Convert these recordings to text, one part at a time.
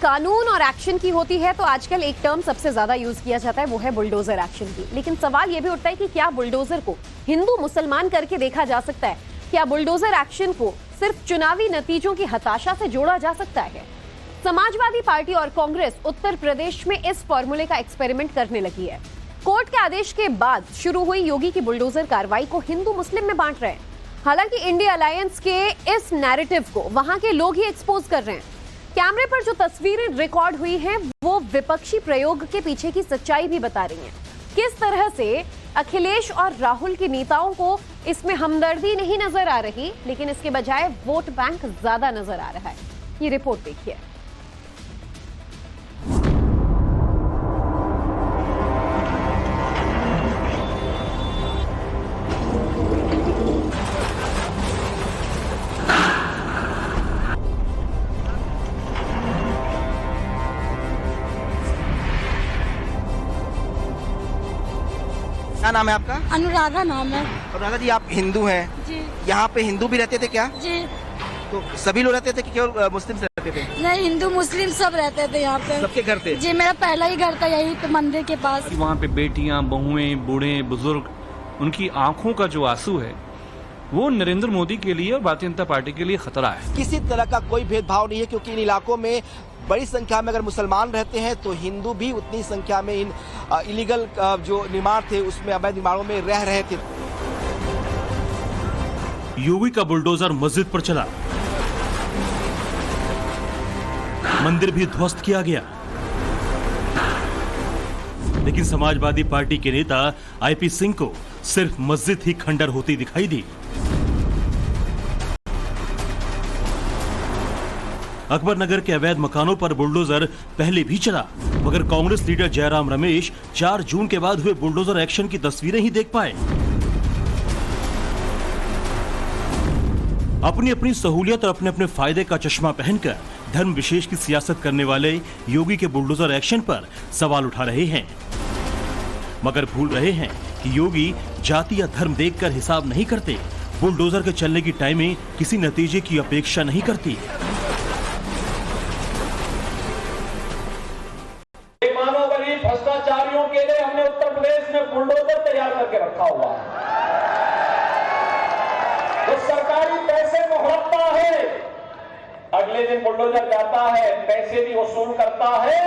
कानून और एक्शन की होती है तो आजकल एक टर्म सबसे ज्यादा यूज किया जाता है, वो है बुलडोजर एक्शन की। लेकिन सवाल यह भी उठता है कि क्या बुलडोजर को हिंदू मुसलमान करके देखा जा सकता है? क्या बुलडोजर एक्शन को सिर्फ चुनावी नतीजों की हताशा से जोड़ा जा सकता है? समाजवादी पार्टी और कांग्रेस उत्तर प्रदेश में इस फॉर्मूले का एक्सपेरिमेंट करने लगी है। कोर्ट के आदेश के बाद शुरू हुई योगी की बुलडोजर कार्रवाई को हिंदू मुस्लिम में बांट रहे हैं। हालांकि इंडिया अलायंस के इस नैरेटिव को वहां के लोग ही एक्सपोज कर रहे हैं। कैमरे पर जो तस्वीरें रिकॉर्ड हुई हैं वो विपक्षी प्रयोग के पीछे की सच्चाई भी बता रही हैं। किस तरह से अखिलेश और राहुल के नेताओं को इसमें हमदर्दी नहीं नजर आ रही, लेकिन इसके बजाय वोट बैंक ज्यादा नजर आ रहा है। ये रिपोर्ट देखिए। क्या नाम है आपका? अनुराधा नाम है। अनुराधा जी, आप हिंदू हैं जी। यहाँ पे हिंदू भी रहते थे क्या? जी। तो सभी लोग रहते थे कि केवल मुस्लिम से रहते थे? नहीं, हिंदू मुस्लिम सब रहते थे यहाँ पे। सबके घर थे? जी, मेरा पहला ही घर था यही पे मंदिर के पास। वहाँ पे बेटियां, बहुएं, बूढ़े, बुजुर्ग, उनकी आंखों का जो आंसू है वो नरेंद्र मोदी के लिए और भारतीय जनता पार्टी के लिए खतरा है। किसी तरह का कोई भेदभाव नहीं है, क्योंकि इन इलाकों में बड़ी संख्या में अगर मुसलमान रहते हैं तो हिंदू भी उतनी संख्या में इन इलीगल जो निर्माण थे उसमें, अवैध निर्माणों में रह रहे थे। योगी का बुलडोजर मस्जिद पर चला, मंदिर भी ध्वस्त किया गया, लेकिन समाजवादी पार्टी के नेता आईपी सिंह को सिर्फ मस्जिद ही खंडर होती दिखाई दी। अकबर नगर के अवैध मकानों पर बुलडोजर पहले भी चला, मगर कांग्रेस लीडर जयराम रमेश 4 जून के बाद हुए बुलडोजर एक्शन की तस्वीरें ही देख पाए। अपनी अपनी सहूलियत और अपने अपने फायदे का चश्मा पहनकर धर्म विशेष की सियासत करने वाले योगी के बुलडोजर एक्शन पर सवाल उठा रहे हैं, मगर भूल रहे हैं कि योगी जाति या धर्म देखकर हिसाब नहीं करते। बुलडोजर के चलने की टाइमिंग किसी नतीजे की अपेक्षा नहीं करती। भ्रष्टाचारियों के लिए हमने उत्तर प्रदेश में बुलडोजर तैयार करके रखा हुआ है। तो सरकारी पैसे को हड़पता है, अगले दिन बुलडोजर जाता है, पैसे भी वसूल करता है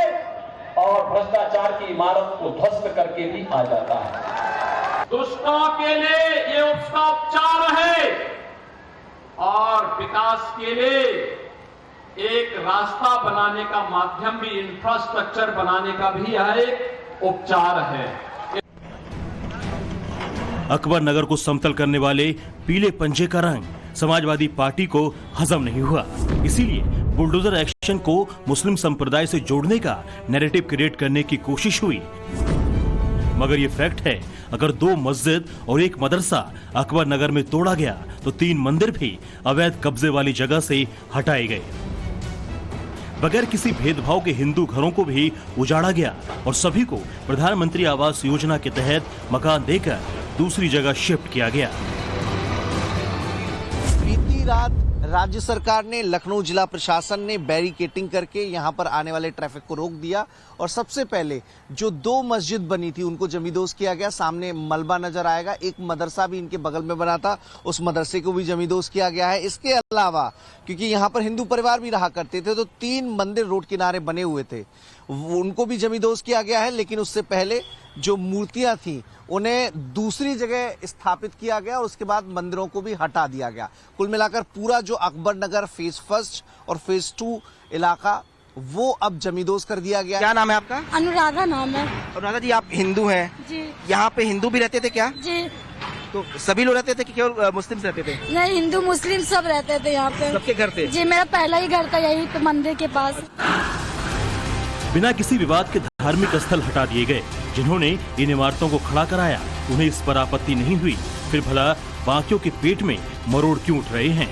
और भ्रष्टाचार की इमारत को ध्वस्त करके भी आ जाता है। दुष्टों के लिए ये उसका उपचार है और विकास के लिए एक रास्ता बनाने का माध्यम भी, इंफ्रास्ट्रक्चर बनाने का भी यह एक उपचार है। अकबर नगर को समतल करने वाले पीले पंजे का रंग समाजवादी पार्टी को हजम नहीं हुआ, इसीलिए बुलडोजर एक्शन को मुस्लिम संप्रदाय से जोड़ने का नैरेटिव क्रिएट करने की कोशिश हुई। मगर ये फैक्ट है, अगर 2 मस्जिद और 1 मदरसा अकबर नगर में तोड़ा गया तो 3 मंदिर भी अवैध कब्जे वाली जगह से हटाए गए। बगैर किसी भेदभाव के हिंदू घरों को भी उजाड़ा गया और सभी को प्रधानमंत्री आवास योजना के तहत मकान देकर दूसरी जगह शिफ्ट किया गया। बीती रात राज्य सरकार ने, लखनऊ जिला प्रशासन ने बैरिकेटिंग करके यहां पर आने वाले ट्रैफिक को रोक दिया और सबसे पहले जो 2 मस्जिद बनी थी उनको जमींदोज किया गया। सामने मलबा नजर आएगा, एक मदरसा भी इनके बगल में बना था, उस मदरसे को भी जमींदोज किया गया है। इसके अलावा क्योंकि यहाँ पर हिंदू परिवार भी रहा करते थे तो 3 मंदिर रोड किनारे बने हुए थे, उनको भी जमींदोज किया गया है। लेकिन उससे पहले जो मूर्तियां थी उन्हें दूसरी जगह स्थापित किया गया और उसके बाद मंदिरों को भी हटा दिया गया। कुल मिलाकर पूरा जो अकबर नगर फेज 1 और फेज 2 इलाका वो अब जमींदोज कर दिया गया। क्या नाम है आपका? अनुराधा नाम है। अनुराधा जी, आप हिंदू हैं जी। यहाँ पे हिंदू भी रहते थे क्या? जी। तो सभी लोग रहते थे कि केवल मुस्लिम से रहते थे? नहीं, हिंदू मुस्लिम सब रहते थे यहाँ पे। सबके घर थे? जी, मेरा पहला ही घर था यही पे मंदिर के पास। बिना किसी विवाद के धार्मिक स्थल हटा दिए गए। जिन्होंने इन इमारतों को खड़ा कराया उन्हें इस पर आपत्ति नहीं हुई, फिर भला बाकियों के पेट में मरोड़ क्यों उठ रहे हैं?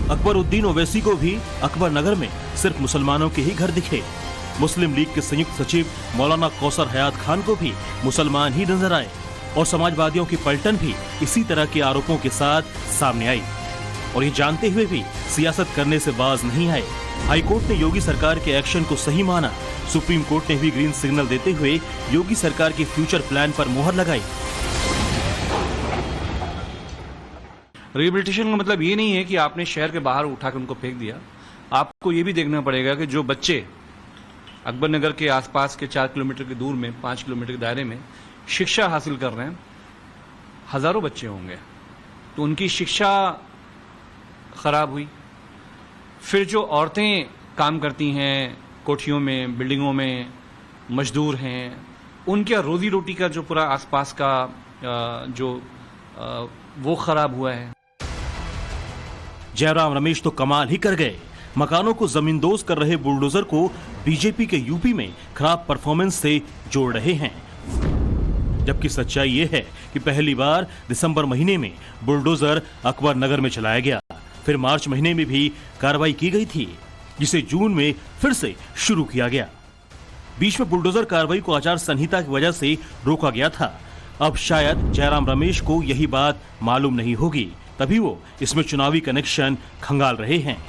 अकबरुद्दीन ओवैसी को भी अकबर नगर में सिर्फ मुसलमानों के ही घर दिखे। मुस्लिम लीग के संयुक्त सचिव मौलाना कौसर हयात खान को भी मुसलमान ही नजर आए और समाजवादियों की पलटन भी इसी तरह के आरोपों के साथ सामने आई और ये जानते हुए भी सियासत करने से बाज नहीं आए हाईकोर्ट ने योगी सरकार के एक्शन को सही माना। सुप्रीम कोर्ट ने भी ग्रीन सिग्नल देते हुए योगी सरकार के फ्यूचर प्लान पर मुहर लगाई। रिहेबिलिटेशन का मतलब ये नहीं है कि आपने शहर के बाहर उठा के उनको फेंक दिया। आपको ये भी देखना पड़ेगा कि जो बच्चे अकबर नगर के आसपास के 4 किलोमीटर के दूर में 5 किलोमीटर के दायरे में शिक्षा हासिल कर रहे हैं, हजारों बच्चे होंगे, तो उनकी शिक्षा खराब हुई। फिर जो औरतें काम करती हैं कोठियों में, बिल्डिंगों में, मजदूर हैं, उनके रोजी रोटी का जो पूरा आसपास का वो खराब हुआ है। जयराम रमेश तो कमाल ही कर गए। मकानों को जमींदोज कर रहे बुलडोजर को बीजेपी के यूपी में खराब परफॉर्मेंस से जोड़ रहे हैं, जबकि सच्चाई ये है कि पहली बार दिसंबर महीने में बुलडोजर अकबर नगर में चलाया गया, फिर मार्च महीने में भी कार्रवाई की गई थी, जिसे जून में फिर से शुरू किया गया। बीच में बुलडोजर कार्रवाई को आचार संहिता की वजह से रोका गया था। अब शायद जयराम रमेश को यही बात मालूम नहीं होगी, तभी वो इसमें चुनावी कनेक्शन खंगाल रहे हैं।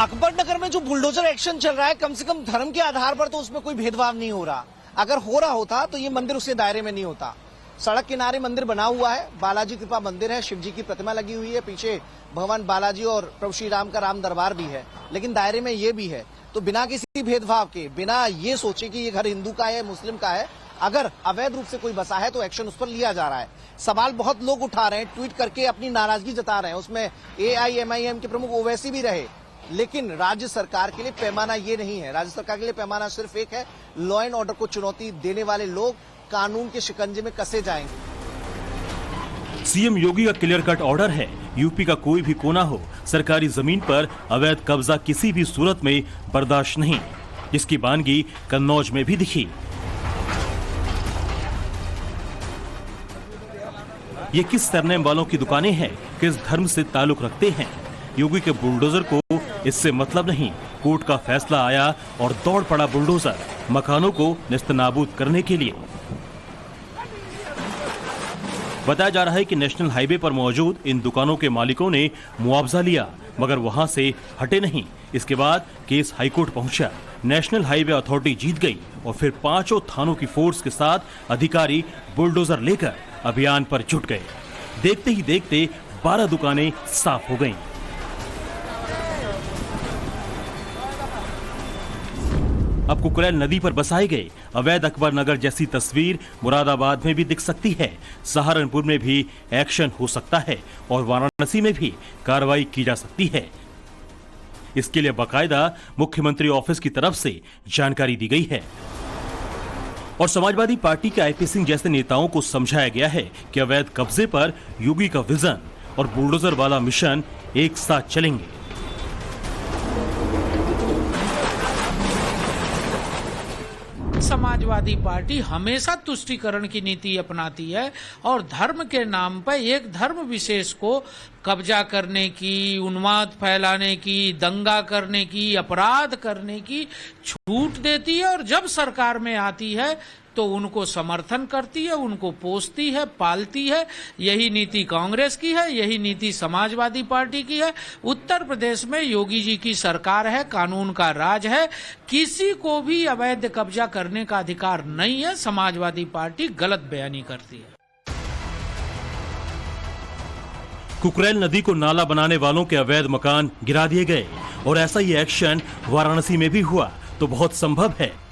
अकबर नगर में जो बुलडोजर एक्शन चल रहा है, कम से कम धर्म के आधार पर तो उसमें कोई भेदभाव नहीं हो रहा। अगर हो रहा होता तो ये मंदिर उसके दायरे में नहीं होता। सड़क किनारे मंदिर बना हुआ है, बालाजी कृपा मंदिर है, शिव जी की प्रतिमा लगी हुई है, पीछे भगवान बालाजी और प्रभु श्री राम का राम दरबार भी है, लेकिन दायरे में ये भी है। तो बिना किसी भेदभाव के, बिना ये सोचे कि ये घर हिंदू का है मुस्लिम का है, अगर अवैध रूप से कोई बसा है तो एक्शन उस पर लिया जा रहा है। सवाल बहुत लोग उठा रहे हैं, ट्वीट करके अपनी नाराजगी जता रहे हैं। उसमें AIMIM के प्रमुख ओवैसी भी रहे, लेकिन राज्य सरकार के लिए पैमाना ये नहीं है। राज्य सरकार के लिए पैमाना सिर्फ एक है, लॉ एंड ऑर्डर को चुनौती देने वाले लोग कानून के शिकंजे में कसे जाएंगे। सीएम योगी का क्लियर कट ऑर्डर है, यूपी का कोई भी कोना हो, सरकारी जमीन पर अवैध कब्जा किसी भी सूरत में बर्दाश्त नहीं, जिसकी बानगी कन्नौज में भी दिखी। ये किस सरनेम वालों की दुकानें हैं, किस धर्म से ताल्लुक रखते हैं, योगी के बुलडोजर को इससे मतलब नहीं। कोर्ट का फैसला आया और दौड़ पड़ा बुलडोजर मकानों को नेस्तनाबूद करने के लिए। बताया जा रहा है कि नेशनल हाईवे पर मौजूद इन दुकानों के मालिकों ने मुआवजा लिया, मगर वहां से हटे नहीं। इसके बाद केस हाईकोर्ट पहुंचा, नेशनल हाईवे अथॉरिटी जीत गई और फिर 5 थानों की फोर्स के साथ अधिकारी बुलडोजर लेकर अभियान पर जुट गए। देखते ही देखते 12 दुकानें साफ हो गईं। अब कुकरेल नदी पर बसाए गए अवैध अकबर नगर जैसी तस्वीर मुरादाबाद में भी दिख सकती है, सहारनपुर में भी एक्शन हो सकता है और वाराणसी में भी कार्रवाई की जा सकती है। इसके लिए बाकायदा मुख्यमंत्री ऑफिस की तरफ से जानकारी दी गई है और समाजवादी पार्टी के IP सिंह जैसे नेताओं को समझाया गया है कि अवैध कब्जे पर योगी का विजन और बुलडोजर वाला मिशन एक साथ चलेंगे। समाजवादी पार्टी हमेशा तुष्टीकरण की नीति अपनाती है और धर्म के नाम पर एक धर्म विशेष को कब्जा करने की, उन्माद फैलाने की, दंगा करने की, अपराध करने की छूट देती है और जब सरकार में आती है तो उनको समर्थन करती है, उनको पोसती है, पालती है। यही नीति कांग्रेस की है, यही नीति समाजवादी पार्टी की है। उत्तर प्रदेश में योगी जी की सरकार है, कानून का राज है, किसी को भी अवैध कब्जा करने का अधिकार नहीं है। समाजवादी पार्टी गलत बयानी करती है। कुकरेल नदी को नाला बनाने वालों के अवैध मकान गिरा दिए गए और ऐसा ही एक्शन वाराणसी में भी हुआ तो बहुत संभव है।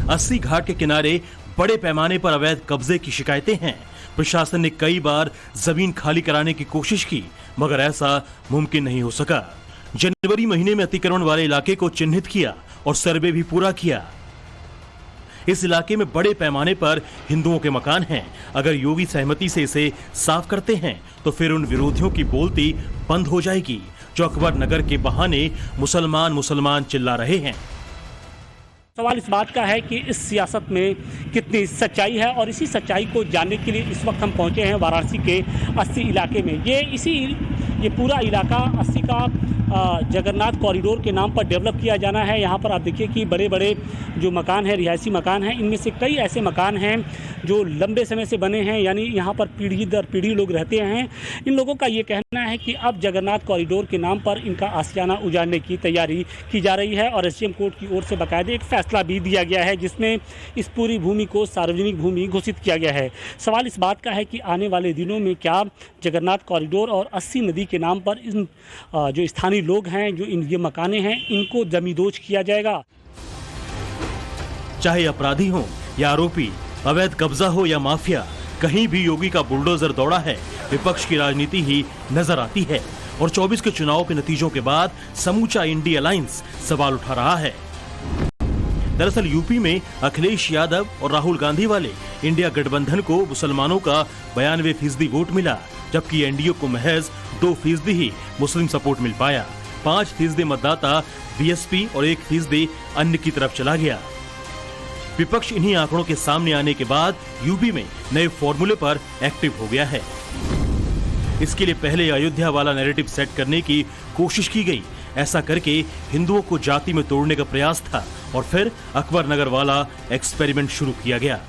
80 घाट के किनारे बड़े पैमाने पर अवैध कब्जे की शिकायतें हैं। प्रशासन ने कई बार जमीन खाली कराने की कोशिश की, मगर ऐसा मुमकिन नहीं हो सका। जनवरी महीने में अतिक्रमण वाले इलाके को चिन्हित किया और सर्वे भी पूरा किया। इस इलाके में बड़े पैमाने पर हिंदुओं के मकान हैं। अगर योगी सहमति से इसे साफ करते हैं तो फिर उन विरोधियों की बोलती बंद हो जाएगी जो अकबर नगर के बहाने मुसलमान मुसलमान चिल्ला रहे हैं। सवाल इस बात का है कि इस सियासत में कितनी सच्चाई है और इसी सच्चाई को जानने के लिए इस वक्त हम पहुंचे हैं वाराणसी के 80 इलाके में। ये पूरा इलाका 80 का जगन्नाथ कॉरिडोर के नाम पर डेवलप किया जाना है। यहाँ पर आप देखिए कि बड़े बड़े जो मकान हैं, रिहायशी मकान हैं, इनमें से कई ऐसे मकान हैं जो लंबे समय से बने हैं, यानी यहाँ पर पीढ़ी दर पीढ़ी लोग रहते हैं। इन लोगों का ये कहना है कि अब जगन्नाथ कॉरिडोर के नाम पर इनका आशियाना उजाड़ने की तैयारी की जा रही है और एसडीएम कोर्ट की ओर से बाकायदे एक फैसला भी दिया गया है जिसमें इस पूरी भूमि को सार्वजनिक भूमि घोषित किया गया है। सवाल इस बात का है कि आने वाले दिनों में क्या जगन्नाथ कॉरिडोर और 80 नदी के नाम पर इन जो स्थानीय लोग हैं, जो इन ये मकाने हैं, इनको जमींदोज किया जाएगा। चाहे अपराधी हो या आरोपी, अवैध कब्जा हो या माफिया, कहीं भी योगी का बुलडोजर दौड़ा है, विपक्ष की राजनीति ही नजर आती है। और 24 के चुनाव के नतीजों के बाद समूचा इंडी अलायंस सवाल उठा रहा है। दरअसल यूपी में अखिलेश यादव और राहुल गांधी वाले इंडिया गठबंधन को मुसलमानों का 92% वोट मिला, जबकि एनडीए को महज 2% ही मुस्लिम सपोर्ट मिल पाया। 5% मतदाता बीएसपी और 1% अन्य की तरफ चला गया। विपक्ष इन्हीं आंकड़ों के सामने आने के बाद यूपी में नए फॉर्मूले पर एक्टिव हो गया है। इसके लिए पहले अयोध्या वाला नैरेटिव सेट करने की कोशिश की गई। ऐसा करके हिंदुओं को जाति में तोड़ने का प्रयास था और फिर अकबर नगर वाला एक्सपेरिमेंट शुरू किया गया।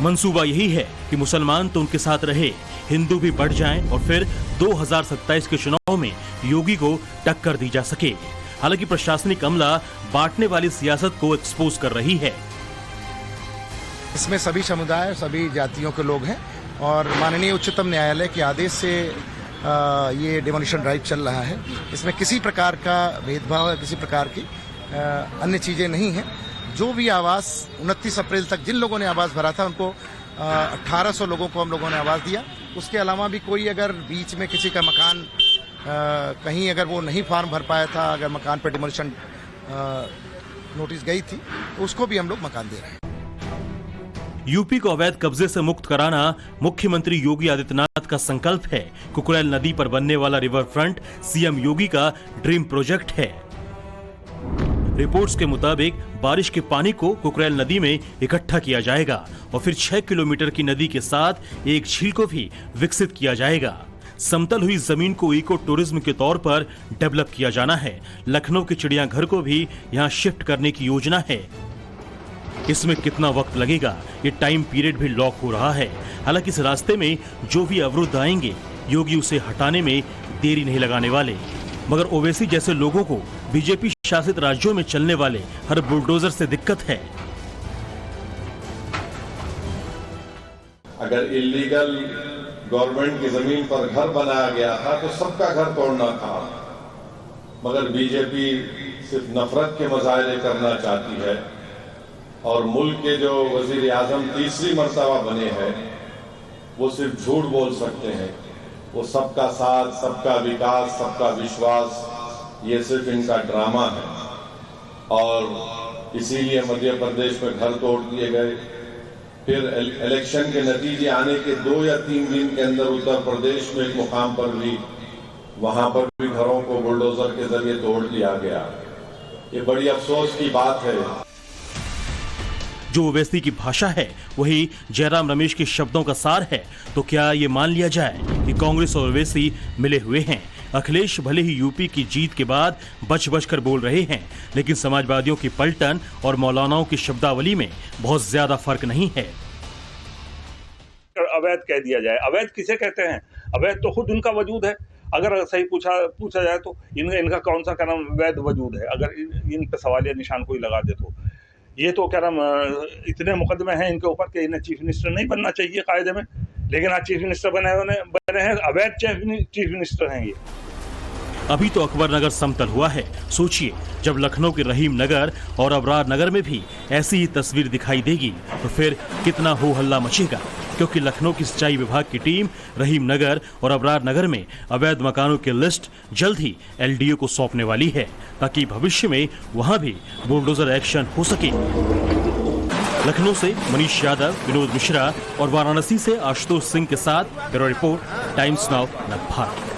मंसूबा यही है कि मुसलमान तो उनके साथ रहे, हिंदू भी बढ़ जाएं और फिर 2027 के चुनाव में योगी को टक्कर दी जा सके। हालांकि प्रशासनिक अमला बांटने वाली सियासत को एक्सपोज कर रही है। इसमें सभी समुदाय, सभी जातियों के लोग हैं और माननीय उच्चतम न्यायालय के आदेश से ये डिमोलिशन ड्राइव चल रहा है। इसमें किसी प्रकार का भेदभाव या किसी प्रकार की अन्य चीज़ें नहीं हैं। जो भी आवास 29 अप्रैल तक जिन लोगों ने आवास भरा था उनको 1800 लोगों को हम लोगों ने आवास दिया। उसके अलावा भी कोई अगर बीच में किसी का मकान कहीं अगर वो नहीं फॉर्म भर पाया था, अगर मकान पर डिमोलिशन नोटिस गई थी, तो उसको भी हम लोग मकान दे रहे हैं। यूपी को अवैध कब्जे से मुक्त कराना मुख्यमंत्री योगी आदित्यनाथ का संकल्प है। कुकुरेल नदी पर बनने वाला रिवर फ्रंट सीएम योगी का ड्रीम प्रोजेक्ट है। रिपोर्ट्स के मुताबिक बारिश के पानी को कुकुरेल नदी में इकट्ठा किया जाएगा और फिर 6 किलोमीटर की नदी के साथ एक झील को भी विकसित किया जाएगा। समतल हुई जमीन को इको टूरिज्म के तौर पर डेवलप किया जाना है। लखनऊ के चिड़ियाघर को भी यहाँ शिफ्ट करने की योजना है। इसमें कितना वक्त लगेगा, ये टाइम पीरियड भी लॉक हो रहा है। हालांकि इस रास्ते में जो भी अवरुद्ध आएंगे, योगी उसे हटाने में देरी नहीं लगाने वाले। मगर ओवैसी जैसे लोगों को बीजेपी शासित राज्यों में चलने वाले हर बुलडोजर से दिक्कत है। अगर इलीगल गवर्नमेंट की जमीन पर घर बनाया गया था तो सबका घर तोड़ना था, मगर बीजेपी सिर्फ नफरत के मुजाहरे करना चाहती है और मुल्क के जो वजीर आजम तीसरी मर्तबा बने हैं वो सिर्फ झूठ बोल सकते हैं। वो सबका साथ, सबका विकास, सबका विश्वास, ये सिर्फ इनका ड्रामा है। और इसीलिए मध्य प्रदेश में घर तोड़ दिए गए। फिर इलेक्शन के नतीजे आने के 2 या 3 दिन के अंदर उत्तर प्रदेश में एक मुकाम पर भी, वहां पर भी घरों को बुलडोजर के जरिए तोड़ दिया गया। ये बड़ी अफसोस की बात है। जो ओवैसी की भाषा है वही जयराम रमेश के शब्दों का सार है। तो क्या ये मान लिया जाए कि कांग्रेस और ओवैसी मिले हुए हैं? अखिलेश भले ही यूपी की जीत के बाद बच बच कर बोल रहे हैं, लेकिन समाजवादियों की पलटन और मौलानाओं की शब्दावली में बहुत ज्यादा फर्क नहीं है। अवैध कह दिया जाए, अवैध किसे कहते हैं? अवैध तो खुद उनका वजूद है। अगर सही पूछा जाए तो इनका कौन सा क्या नाम वैध वजूद है? अगर इन पर सवालिया निशान कोई लगा दे तो ये तो क्या नाम इतने मुकदमे हैं इनके ऊपर कि इन्हें चीफ मिनिस्टर नहीं बनना चाहिए कायदे में, लेकिन आज चीफ मिनिस्टर बने हैं। अवैध चीफ मिनिस्टर हैं ये। अभी तो अकबर नगर समतल हुआ है। सोचिए जब लखनऊ के रहीम नगर और अबरार नगर में भी ऐसी ही तस्वीर दिखाई देगी तो फिर कितना हो हल्ला मचेगा। क्योंकि लखनऊ की सिंचाई विभाग की टीम रहीम नगर और अबरार नगर में अवैध मकानों की लिस्ट जल्द ही एलडीओ को सौंपने वाली है, ताकि भविष्य में वहां भी बुलडोजर एक्शन हो सके। लखनऊ से मनीष यादव, विनोद मिश्रा और वाराणसी से आशुतोष सिंह के साथ bureau report, times now Bharat.